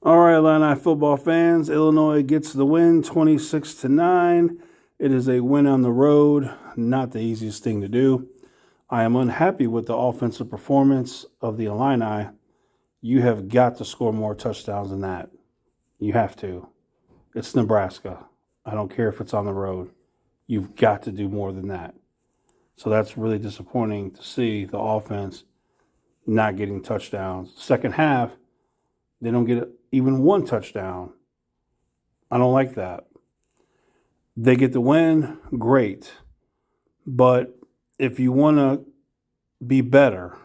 All right, Illini football fans. Illinois gets the win 26-9. It is a win on the road, not the easiest thing to do. I am unhappy with the offensive performance of the Illini. You have got to score more touchdowns than that. You have to. It's Nebraska. I don't care if it's on the road. You've got to do more than that. So that's really disappointing to see the offense not getting touchdowns. Second half, they don't get even one touchdown. I don't like that. They get the win, great. But if you want to be better,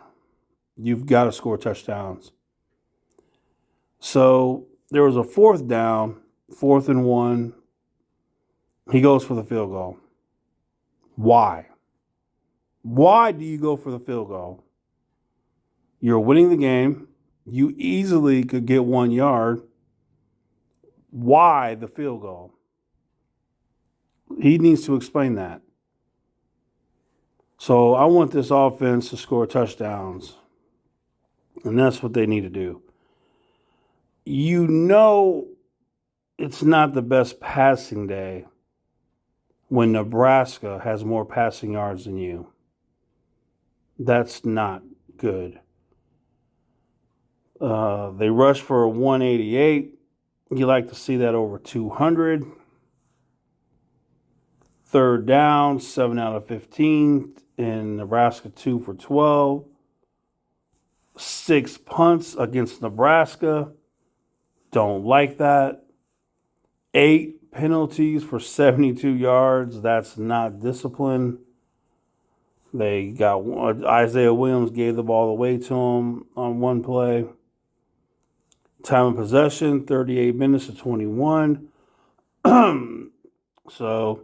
you've got to score touchdowns. So there was a fourth down, 4th and 1. He goes for the field goal. Why? Why do you go for the field goal? You're winning the game. You easily could get 1 yard. Why the field goal? He needs to explain that. So I want this offense to score touchdowns. And that's what they need to do. You know it's not the best passing day when Nebraska has more passing yards than you. That's not good. They rush for 188. You like to see that over 200. Third down, 7 out of 15. In Nebraska, 2 for 12. 6 punts against Nebraska. Don't like that. 8 penalties for 72 yards. That's not discipline. They got Isaiah Williams gave the ball away to him on one play. Time of possession, 38 minutes to 21. So,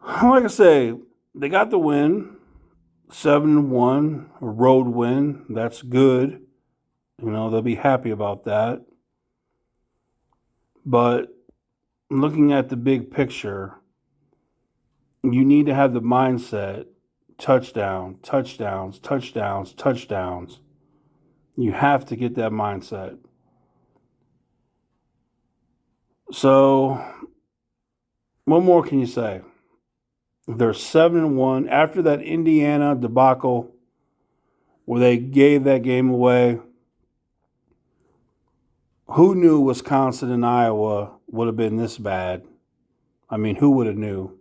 like I say, they got the win, 7-1, a road win. That's good. You know, they'll be happy about that. But looking at the big picture, you need to have the mindset, touchdown, touchdowns, touchdowns, touchdowns. You have to get that mindset. So, what more can you say? They're 7-1. After that Indiana debacle where they gave that game away, who knew Wisconsin and Iowa would have been this bad? I mean, who would have knew?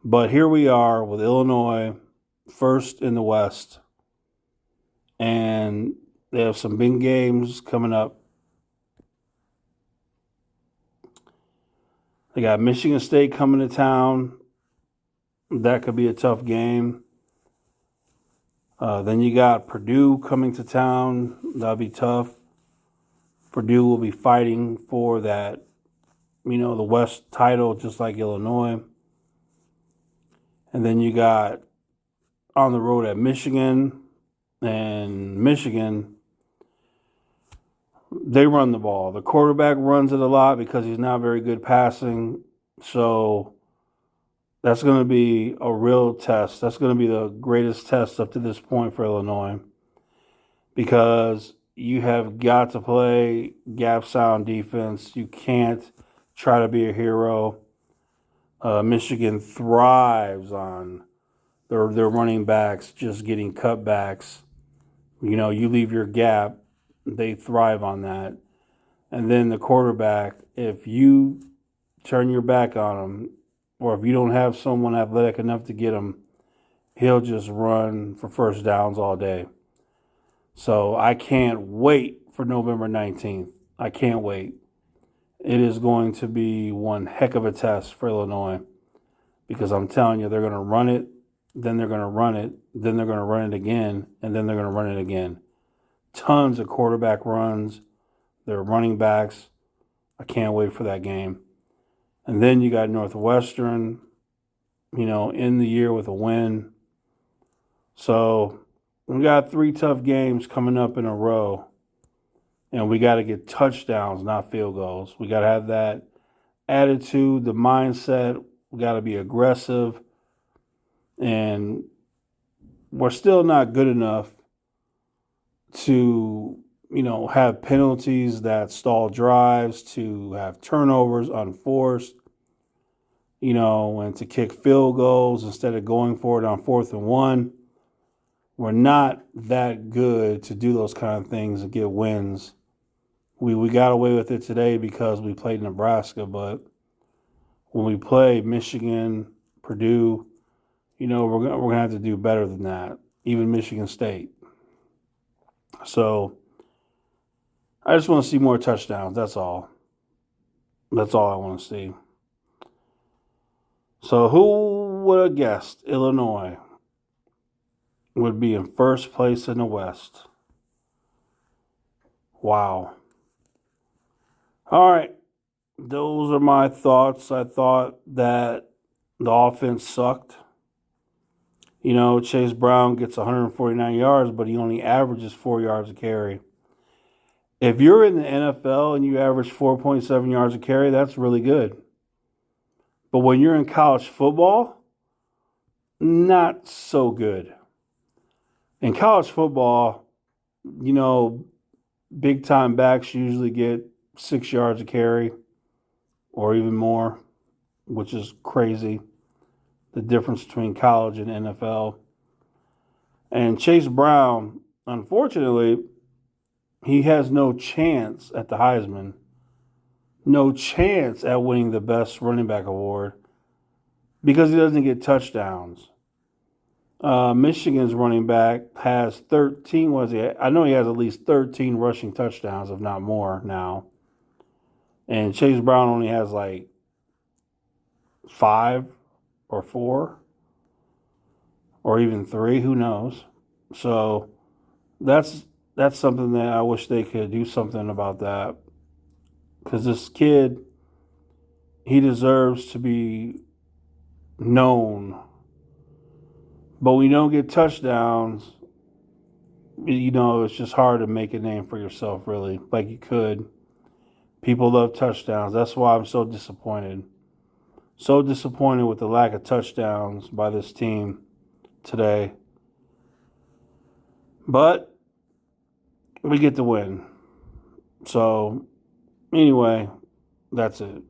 But here we are with Illinois, first in the West. And they have some big games coming up. They got Michigan State coming to town. That could be a tough game. Then you got Purdue coming to town. That'll be tough. Purdue will be fighting for that, the West title, just like Illinois. And then you got on the road at Michigan. And Michigan, they run the ball. The quarterback runs it a lot because he's not very good passing. So that's going to be a real test. That's going to be the greatest test up to this point for Illinois, because you have got to play gap sound defense. You can't try to be a hero. Michigan thrives on their running backs just getting cutbacks. You leave your gap, they thrive on that. And then the quarterback, if you turn your back on him, or if you don't have someone athletic enough to get him, he'll just run for first downs all day. So I can't wait for November 19th. I can't wait. It is going to be one heck of a test for Illinois, because I'm telling you, they're going to run it, then they're going to run it, then they're going to run it again, and then they're going to run it again. Tons of quarterback runs. They're running backs. I can't wait for that game. And then you got Northwestern, in the year with a win. So we got 3 tough games coming up in a row. And we got to get touchdowns, not field goals. We got to have that attitude, the mindset. We got to be aggressive. And we're still not good enough to have penalties that stall drives, to have turnovers unforced, and to kick field goals instead of going for it on 4th and 1. We're not that good to do those kind of things and get wins. We got away with it today because we played Nebraska, but when we play Michigan, Purdue, we're gonna have to do better than that. Even Michigan State. So I just want to see more touchdowns. That's all. That's all I want to see. So who would have guessed Illinois would be in first place in the West? Wow. All right. Those are my thoughts. I thought that the offense sucked. Chase Brown gets 149 yards, but he only averages 4 yards a carry. If you're in the NFL and you average 4.7 yards a carry, that's really good. But when you're in college football, not so good. In college football, big time backs usually get 6 yards a carry or even more, which is crazy. The difference between college and NFL. And Chase Brown, unfortunately, he has no chance at the Heisman. No chance at winning the best running back award because he doesn't get touchdowns. Michigan's running back has 13. I know he has at least 13 rushing touchdowns, if not more now. And Chase Brown only has like 5 or 4 or even 3. Who knows? So that's something that I wish they could do something about that. Because this kid, he deserves to be known. But when you don't get touchdowns, it's just hard to make a name for yourself, really, like you could. People love touchdowns. That's why I'm so disappointed. So disappointed with the lack of touchdowns by this team today. But we get the win. So, anyway, that's it.